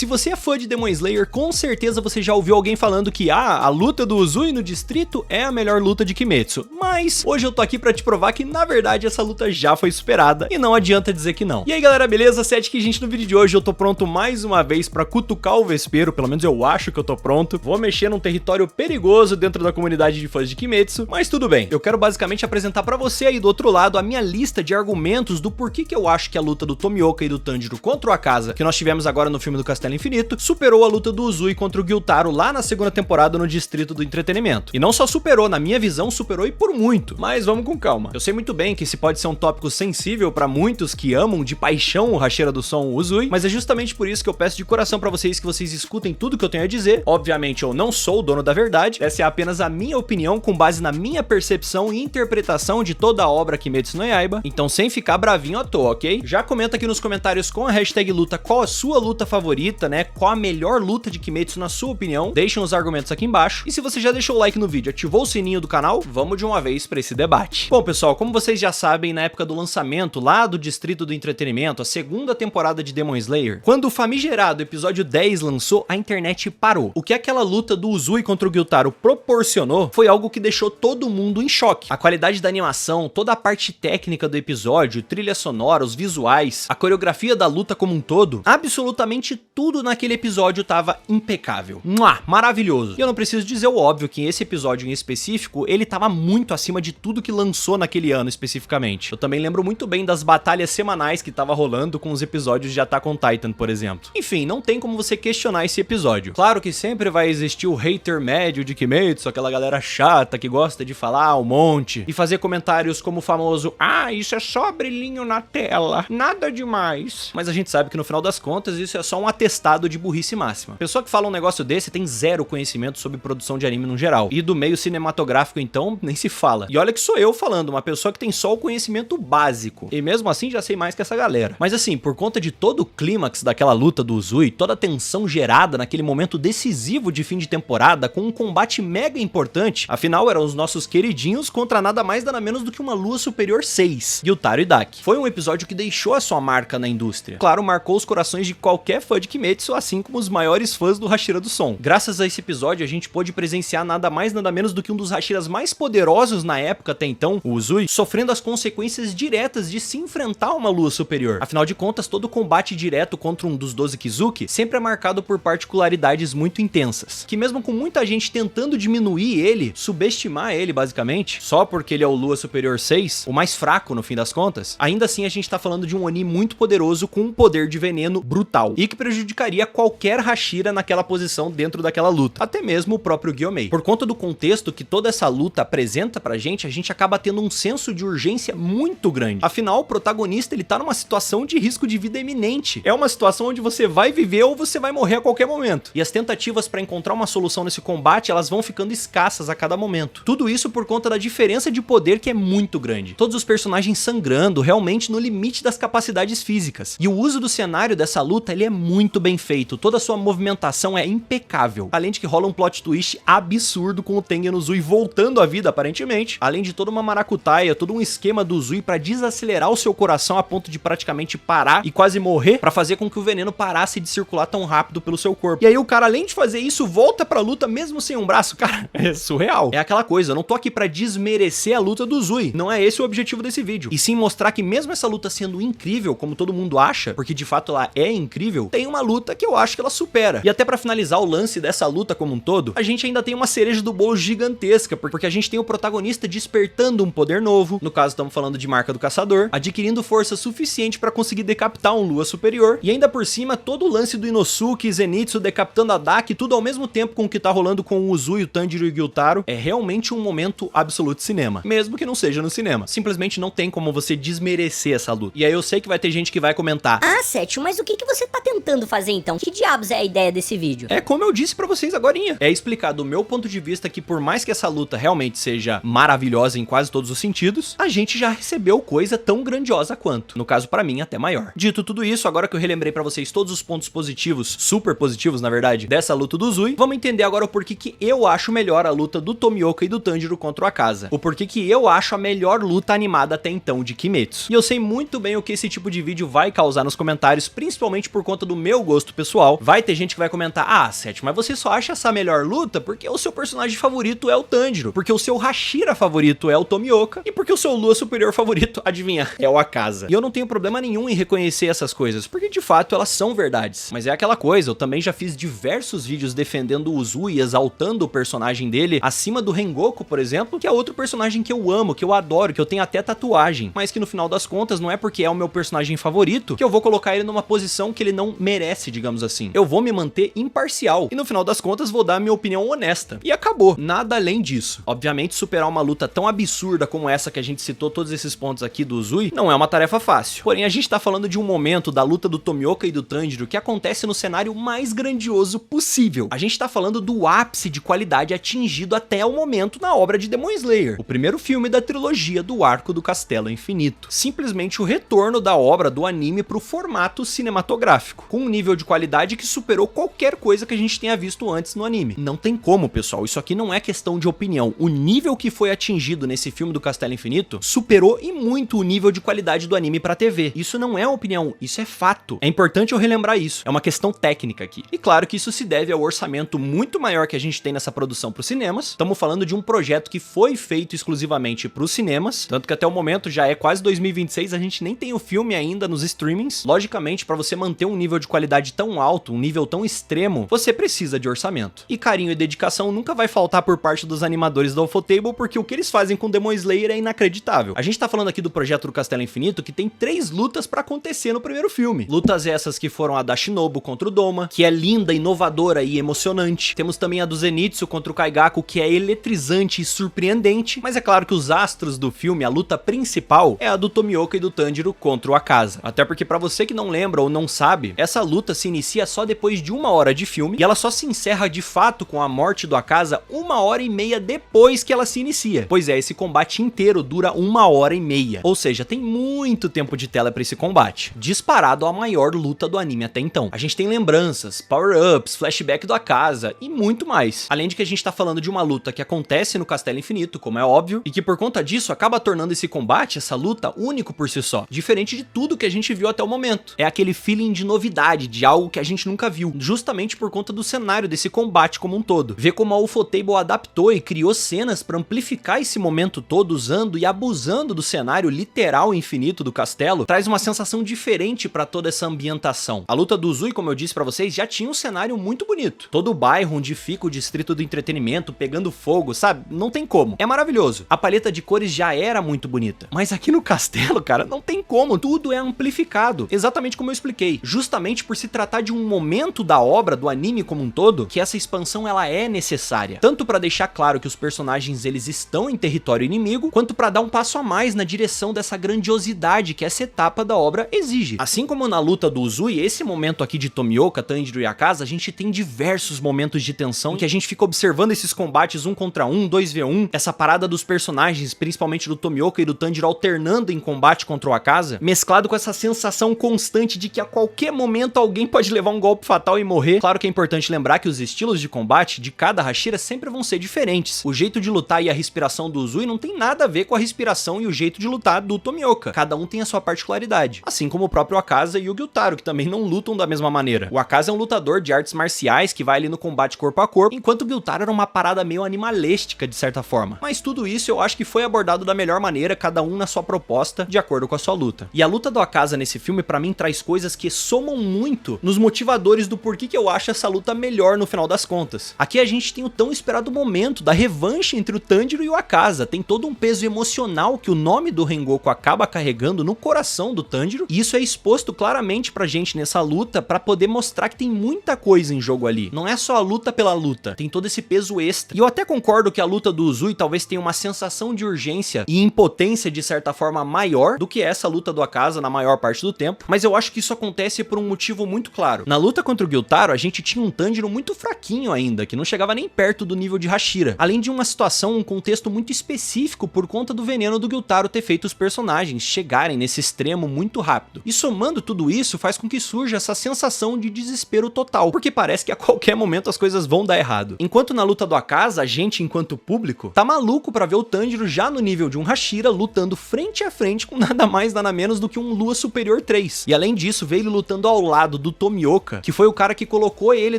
Se você é fã de Demon Slayer, com certeza você já ouviu alguém falando que a luta do Uzui no distrito é a melhor luta de Kimetsu, mas hoje eu tô aqui pra te provar que na verdade essa luta já foi superada e não adianta dizer que não. E aí galera, beleza? Sete gente, no vídeo de hoje eu tô pronto mais uma vez pra cutucar o vespeiro, pelo menos eu acho que eu tô pronto. Vou mexer num território perigoso dentro da comunidade de fãs de Kimetsu, mas tudo bem. Eu quero basicamente apresentar pra você aí do outro lado a minha lista de argumentos do porquê que eu acho que a luta do Tomioka e do Tanjiro contra o Akaza, que nós tivemos agora no filme do Castelo Infinito, superou a luta do Uzui contra o Gyutaro lá na segunda temporada no Distrito do Entretenimento. E não só superou, na minha visão superou e por muito. Mas vamos com calma. Eu sei muito bem que esse pode ser um tópico sensível pra muitos que amam de paixão o Hashira do Som Uzui, mas é justamente por isso que eu peço de coração pra vocês que vocês escutem tudo que eu tenho a dizer. Obviamente eu não sou o dono da verdade, essa é apenas a minha opinião com base na minha percepção e interpretação de toda a obra Kimetsu no Yaiba, então sem ficar bravinho à toa, ok? Já comenta aqui nos comentários com a hashtag luta qual a sua luta favorita, né? Qual a melhor luta de Kimetsu na sua opinião, deixem os argumentos aqui embaixo, e se você já deixou o like no vídeo, ativou o sininho do canal, vamos de uma vez pra esse debate. Bom pessoal, como vocês já sabem, na época do lançamento lá do Distrito do Entretenimento, a segunda temporada de Demon Slayer, quando o famigerado episódio 10 lançou, a internet parou. O que aquela luta do Uzui contra o Gyutaro proporcionou foi algo que deixou todo mundo em choque. A qualidade da animação, toda a parte técnica do episódio, trilha sonora, os visuais, a coreografia da luta como um todo, absolutamente tudo naquele episódio tava impecável. Maravilhoso. E eu não preciso dizer o óbvio que esse episódio em específico, ele tava muito acima de tudo que lançou naquele ano especificamente. Eu também lembro muito bem das batalhas semanais que tava rolando com os episódios de Attack on Titan, por exemplo. Enfim, não tem como você questionar esse episódio. Claro que sempre vai existir o hater médio de Kimetsu, aquela galera chata que gosta de falar um monte e fazer comentários como o famoso isso é só brilhinho na tela, nada demais. Mas a gente sabe que no final das contas isso é só um atestado de burrice máxima. Pessoa que fala um negócio desse tem zero conhecimento sobre produção de anime no geral. E do meio cinematográfico então, nem se fala. E olha que sou eu falando, uma pessoa que tem só o conhecimento básico. E mesmo assim já sei mais que essa galera. Mas assim, por conta de todo o clímax daquela luta do Uzui, toda a tensão gerada naquele momento decisivo de fim de temporada, com um combate mega importante, afinal eram os nossos queridinhos contra nada mais nada menos do que uma Lua Superior 6, Gyutaro e Daki. Foi um episódio que deixou a sua marca na indústria. Claro, marcou os corações de qualquer fã de Kimetsu, assim como os maiores fãs do Hashira do Som. Graças a esse episódio, a gente pôde presenciar nada mais nada menos do que um dos Hashiras mais poderosos na época até então, o Uzui, sofrendo as consequências diretas de se enfrentar uma Lua Superior. Afinal de contas, todo combate direto contra um dos 12 Kizuki sempre é marcado por particularidades muito intensas, que mesmo com muita gente tentando diminuir ele, subestimar ele basicamente, só porque ele é o Lua Superior 6, o mais fraco no fim das contas, ainda assim a gente tá falando de um Oni muito poderoso com um poder de veneno brutal, e que prejudicaria qualquer Hashira naquela posição dentro daquela luta, até mesmo o próprio Gyomei. Por conta do contexto que toda essa luta apresenta pra gente, a gente acaba tendo um senso de urgência muito grande. Afinal, o protagonista ele tá numa situação de risco de vida iminente. É uma situação onde você vai viver ou você vai morrer a qualquer momento. E as tentativas pra encontrar uma solução nesse combate, elas vão ficando escassas a cada momento. Tudo isso por conta da diferença de poder que é muito grande. Todos os personagens sangrando realmente no limite das capacidades físicas. E o uso do cenário dessa luta, ele é muito bem feito. Toda a sua movimentação é impecável. Além de que rola um plot twist absurdo com o Tengen Uzui voltando à vida aparentemente. Além de toda uma maracutaia, todo um esquema do Uzui pra desacelerar o seu coração a ponto de praticamente parar e quase morrer, pra fazer com que o veneno parasse de circular tão rápido pelo seu corpo. E aí o cara, além de fazer isso, volta pra luta mesmo sem um braço. Cara, é surreal. É aquela coisa, eu não tô aqui pra desmerecer a luta do Uzui. Não é esse o objetivo desse vídeo. E sim mostrar que mesmo essa luta sendo incrível, como todo mundo acha, porque de fato ela é incrível, tem uma luta que eu acho que ela supera. E até pra finalizar o lance dessa luta como um todo, a gente ainda tem uma cereja do bolo gigantesca, porque a gente tem o protagonista despertando um poder novo, no caso estamos falando de Marca do Caçador, adquirindo força suficiente pra conseguir decapitar um Lua Superior, e ainda por cima todo o lance do Inosuke e Zenitsu decapitando a Daki, tudo ao mesmo tempo com o que tá rolando com o Uzui, o Tanjiro e o Gyutaro, é realmente um momento absoluto cinema, mesmo que não seja no cinema. Simplesmente não tem como você desmerecer essa luta. E aí eu sei que vai ter gente que vai comentar: Sétio, mas o que você tá tentando fazer então? Que diabos é a ideia desse vídeo? É como eu disse pra vocês agorinha. É explicar do meu ponto de vista que por mais que essa luta realmente seja maravilhosa em quase todos os sentidos, a gente já recebeu coisa tão grandiosa quanto. No caso, pra mim, até maior. Dito tudo isso, agora que eu relembrei pra vocês todos os pontos positivos, super positivos na verdade, dessa luta do Uzui, vamos entender agora o porquê que eu acho melhor a luta do Tomioka e do Tanjiro contra o Akaza. O porquê que eu acho a melhor luta animada até então de Kimetsu. E eu sei muito bem o que esse tipo de vídeo vai causar nos comentários, principalmente por conta do meu gosto pessoal. Vai ter gente que vai comentar, ah, Seth, mas você só acha essa melhor luta porque o seu personagem favorito é o Tanjiro, porque o seu Hashira favorito é o Tomioka e porque o seu Lua superior favorito, adivinha, é o Akaza. E eu não tenho problema nenhum em reconhecer essas coisas, porque de fato elas são verdades. Mas é aquela coisa, eu também já fiz diversos vídeos defendendo o Uzui e exaltando o personagem dele acima do Rengoku, por exemplo, que é outro personagem que eu amo, que eu adoro, que eu tenho até tatuagem, mas que no final das contas não é porque é o meu personagem favorito que eu vou colocar ele numa posição que ele não merece, digamos assim. Eu vou me manter imparcial e no final das contas vou dar a minha opinião honesta. E acabou, nada além disso. Obviamente superar uma luta tão absurda como essa que a gente citou todos esses pontos aqui do Uzui não é uma tarefa fácil. Porém, a gente tá falando de um momento da luta do Tomioka e do Tanjiro que acontece no cenário mais grandioso possível. A gente tá falando do ápice de qualidade atingido até o momento na obra de Demon Slayer, o primeiro filme da trilogia do Arco do Castelo Infinito. Simplesmente o retorno da obra do anime pro formato cinematográfico, com um nível de qualidade que superou qualquer coisa que a gente tenha visto antes no anime. Não tem como, pessoal, isso aqui não é questão de opinião. O nível que foi atingido nesse filme do Castelo Infinito superou e muito o nível de qualidade do anime pra TV. Isso não é opinião, isso é fato. É importante eu relembrar isso, é uma questão técnica aqui. E claro que isso se deve ao orçamento muito maior que a gente tem nessa produção pros cinemas. Estamos falando de um projeto que foi feito exclusivamente pros cinemas, tanto que até o momento já é quase 2026, a gente nem tem o filme ainda nos streamings. Logicamente, pra você manter um nível de qualidade tão alto, um nível tão extremo, você precisa de orçamento. E carinho e dedicação nunca vai faltar por parte dos animadores da Ufotable, porque o que eles fazem com Demon Slayer é inacreditável. A gente tá falando aqui do projeto do Castelo Infinito, que tem 3 lutas pra acontecer no primeiro filme. Lutas essas que foram a da Shinobu contra o Doma, que é linda, inovadora e emocionante. Temos também a do Zenitsu contra o Kaigaku, que é eletrizante e surpreendente. Mas é claro que os astros do filme, a luta principal, é a do Tomioka e do Tanjiro contra o Akaza. Até porque pra você que não lembra ou não sabe, essa luta se inicia só depois de 1 hora de filme, e ela só se encerra de fato com a morte do Akaza 1h30 depois que ela se inicia. Pois é, esse combate inteiro dura 1h30. Ou seja, tem muito tempo de tela pra esse combate. Disparado a maior luta do anime até então. A gente tem lembranças, power-ups, flashback do Akaza e muito mais. Além de que a gente tá falando de uma luta que acontece no Castelo Infinito, como é óbvio, e que por conta disso acaba tornando esse combate, essa luta, único por si só. Diferente de tudo que a gente viu até o momento. É aquele feeling de novidade, de algo que a gente nunca viu. Justamente por conta do cenário desse combate como um todo. Ver como a Ufotable adaptou e criou cenas pra amplificar esse momento todo, usando e abusando do cenário literal infinito do castelo, traz uma sensação diferente pra toda essa ambientação. A luta do Uzui, como eu disse pra vocês, já tinha um cenário muito bonito. Todo o bairro onde fica o distrito do entretenimento pegando fogo, sabe? Não tem como. É maravilhoso. A paleta de cores já era muito bonita. Mas aqui no castelo, cara, não tem como. Tudo é amplificado. Exatamente como eu expliquei. Justamente por se tratar de um momento da obra, do anime como um todo, que essa expansão ela é necessária. Tanto pra deixar claro que os personagens eles estão em território inimigo, quanto pra dar um passo a mais na direção dessa grandiosidade que essa etapa da obra exige. Assim como na luta do Uzui, esse momento aqui de Tomioka, Tanjiro e Akaza, a gente tem diversos momentos de tensão em que a gente fica observando esses combates 1 contra 1, 2v1, essa parada dos personagens, principalmente do Tomioka e do Tanjiro alternando em combate contra o Akaza, mesclado com essa sensação constante de que a qualquer momento alguém pode levar um golpe fatal e morrer. Claro que é importante lembrar que os estilos de combate de cada Hashira sempre vão ser diferentes. O jeito de lutar e a respiração do Uzui não tem nada a ver com a respiração e o jeito de lutar do Tomioka. Cada um tem a sua particularidade. Assim como o próprio Akaza e o Gyutaro, que também não lutam da mesma maneira. O Akaza é um lutador de artes marciais que vai ali no combate corpo a corpo, enquanto o Gyutaro era uma parada meio animalística de certa forma. Mas tudo isso eu acho que foi abordado da melhor maneira, cada um na sua proposta, de acordo com a sua luta. E a luta do Akaza nesse filme, pra mim, traz coisas que somam muito nos motivadores do porquê que eu acho essa luta melhor no final das contas. Aqui a gente tem o tão esperado momento da revanche entre o Tanjiro e o Akaza. Tem todo um peso emocional que o nome do Rengoku acaba carregando no coração do Tanjiro, e isso é exposto claramente pra gente nessa luta pra poder mostrar que tem muita coisa em jogo ali. Não é só a luta pela luta, tem todo esse peso extra. E eu até concordo que a luta do Uzui talvez tenha uma sensação de urgência e impotência de certa forma maior do que essa luta do Akaza na maior parte do tempo, mas eu acho que isso acontece por um motivo muito claro. Na luta contra o Gyutaro, a gente tinha um Tanjiro muito fraquinho ainda, que não chegava nem perto do nível de Hashira. Além de uma situação, um contexto muito específico por conta do veneno do Gyutaro ter feito os personagens chegarem nesse extremo muito rápido. E somando tudo isso, faz com que surja essa sensação de desespero total, porque parece que a qualquer momento as coisas vão dar errado. Enquanto na luta do Akaza, a gente, enquanto público, tá maluco pra ver o Tanjiro já no nível de um Hashira, lutando frente a frente com nada mais, nada menos do que um Lua Superior 3. E além disso, ver ele lutando ao lado do Tomioka, que foi o cara que colocou ele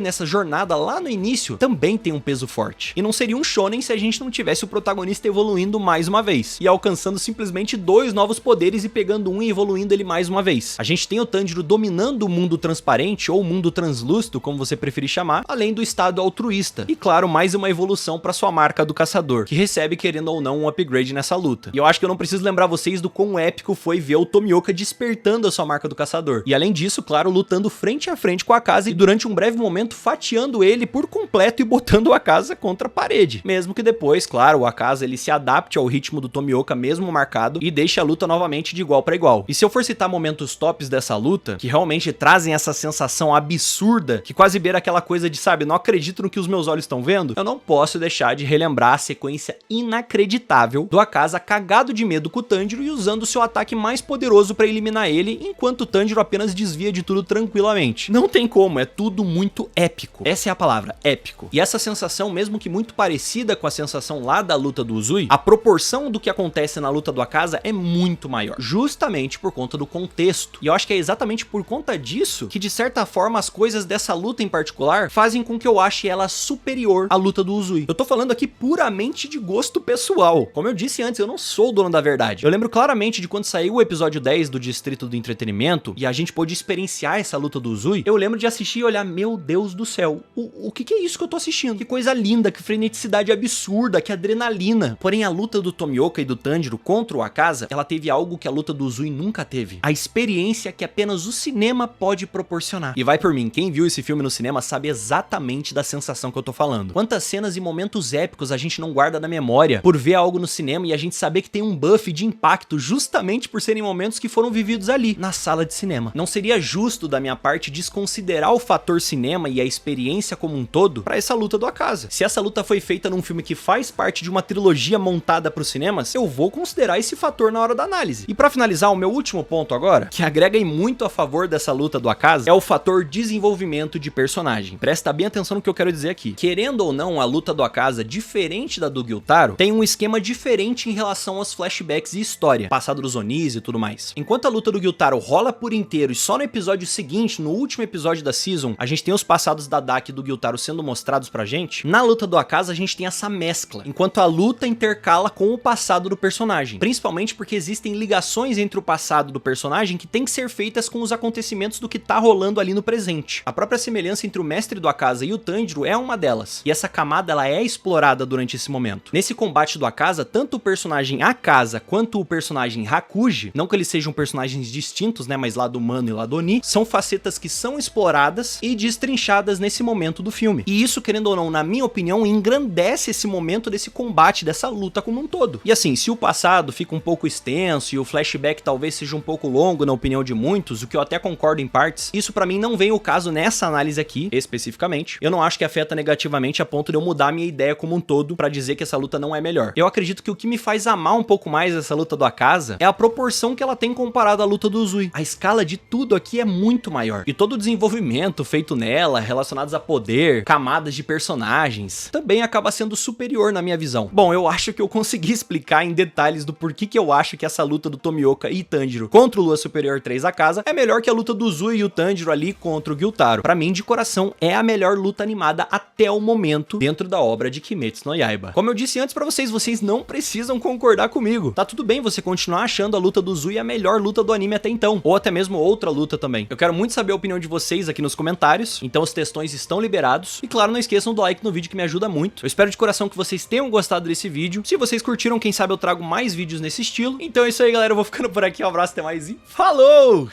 nessa jornada lá no início, também tem um peso forte. E não seria um shonen se a gente não tivesse o protagonista evoluindo mais uma vez, e alcançando simplesmente 2 novos poderes e pegando um e evoluindo ele mais uma vez. A gente tem o Tanjiro dominando o mundo transparente, ou mundo translúcido, como você preferir chamar, além do estado altruísta. E claro, mais uma evolução para sua marca do caçador, que recebe, querendo ou não, um upgrade nessa luta. E eu acho que eu não preciso lembrar vocês do quão épico foi ver o Tomioka despertando a sua marca do caçador. E além disso, claro, lutando frente a frente com a Akaza e durante um breve momento fatiando ele por completo e botando o Akaza contra a parede. Mesmo que depois, claro, o Akaza ele se adapte ao ritmo do Tomioka mesmo marcado e deixe a luta novamente de igual para igual. E se eu for citar momentos tops dessa luta, que realmente trazem essa sensação absurda, que quase beira aquela coisa de, sabe, não acredito no que os meus olhos estão vendo, eu não posso deixar de relembrar a sequência inacreditável do Akaza cagado de medo com o Tanjiro e usando seu ataque mais poderoso para eliminar ele, enquanto o Tanjiro apenas desvia de tudo tranquilamente. Não tem como, é tudo muito épico. Essa é a palavra, épico. E essa sensação, mesmo que muito parecida com a sensação lá da luta do Uzui, a proporção do que acontece na luta do Akaza é muito maior, justamente por conta do contexto. E eu acho que é exatamente por conta disso que, de certa forma, as coisas dessa luta em particular fazem com que eu ache ela superior à luta do Uzui. Eu tô falando aqui puramente de gosto pessoal. Como eu disse antes, eu não sou o dono da verdade. Eu lembro claramente de quando saiu o episódio 10 do Distrito do Entretenimento e a gente pôde experienciar essa luta do Uzui, eu lembro de assistir e olhar, meu Deus do céu, o que é isso que eu tô assistindo? Que coisa linda, que freneticidade absurda, que adrenalina. Porém, a luta do Tomioka e do Tanjiro contra o Akaza, ela teve algo que a luta do Uzui nunca teve. A experiência que apenas o cinema pode proporcionar. E vai por mim, quem viu esse filme no cinema sabe exatamente da sensação que eu tô falando. Quantas cenas e momentos épicos a gente não guarda na memória por ver algo no cinema e a gente saber que tem um buff de impacto justamente por serem momentos que foram vividos ali, na sala de cinema. Não seria justo da minha parte desconsiderar o fator cinema e a experiência como um todo pra essa luta do Akaza. Se essa luta foi feita num filme que faz parte de uma trilogia montada pros cinemas, eu vou considerar esse fator na hora da análise. E pra finalizar, o meu último ponto agora, que agrega muito a favor dessa luta do Akaza, é o fator desenvolvimento de personagem. Presta bem atenção no que eu quero dizer aqui. Querendo ou não, a luta do Akaza, diferente da do Gyutaro, tem um esquema diferente em relação aos flashbacks e história, passado dos Onis e tudo mais. Enquanto a luta do Gyutaro rola por inteiro e só no episódio seguinte, no último episódio da season, a gente tem os passados da Daki e do Gyutaro sendo mostrados pra gente, na luta do Akaza a gente tem essa mescla, enquanto a luta intercala com o passado do personagem, principalmente porque existem ligações entre o passado do personagem que tem que ser feitas com os acontecimentos do que tá rolando ali no presente. A própria semelhança entre o mestre do Akaza e o Tanjiro é uma delas, e essa camada ela é explorada durante esse momento. Nesse combate do Akaza, tanto o personagem Akaza quanto o personagem Hakuji, não que eles sejam personagens distintos, né, mas lado humano e lado Oni, são facetas que são exploradas e destrinchadas nesse momento do filme. E isso, querendo ou não, na minha opinião, engrandece esse momento desse combate, dessa luta como um todo. E assim, se o passado fica um pouco extenso e o flashback talvez seja um pouco longo na opinião de muitos, o que eu até concordo em partes, isso pra mim não vem o caso nessa análise aqui, especificamente. Eu não acho que afeta negativamente a ponto de eu mudar a minha ideia como um todo pra dizer que essa luta não é melhor. Eu acredito que o que me faz amar um pouco mais essa luta do Akaza é a proporção que ela tem comparada à luta do Uzui. A escala de tudo aqui é muito maior. E todo o desenvolvimento feito nela, relacionados a poder, camadas de personagens, também acaba sendo superior na minha visão. Bom, eu acho que eu consegui explicar em detalhes do porquê que eu acho que essa luta do Tomioka e Tanjiro contra o Lua Superior 3 Akaza é melhor que a luta do Uzui e o Tanjiro ali contra o Gyutaro. Pra mim, de coração, é a melhor luta animada até o momento dentro da obra de Kimetsu no Yaiba. Como eu disse antes pra vocês não precisam concordar comigo. Tá tudo bem você continuar achando a luta do Uzui a melhor luta do anime até então, ou até mesmo outra luta também. Eu quero muito saber a opinião de vocês aqui nos comentários, então os textões estão liberados. E claro, não esqueçam do like no vídeo que me ajuda muito. Eu espero de coração que vocês tenham gostado desse vídeo. Se vocês curtiram, quem sabe eu trago mais vídeos nesse estilo. Então é isso aí, galera, eu vou ficando por aqui, um abraço, até mais e falou!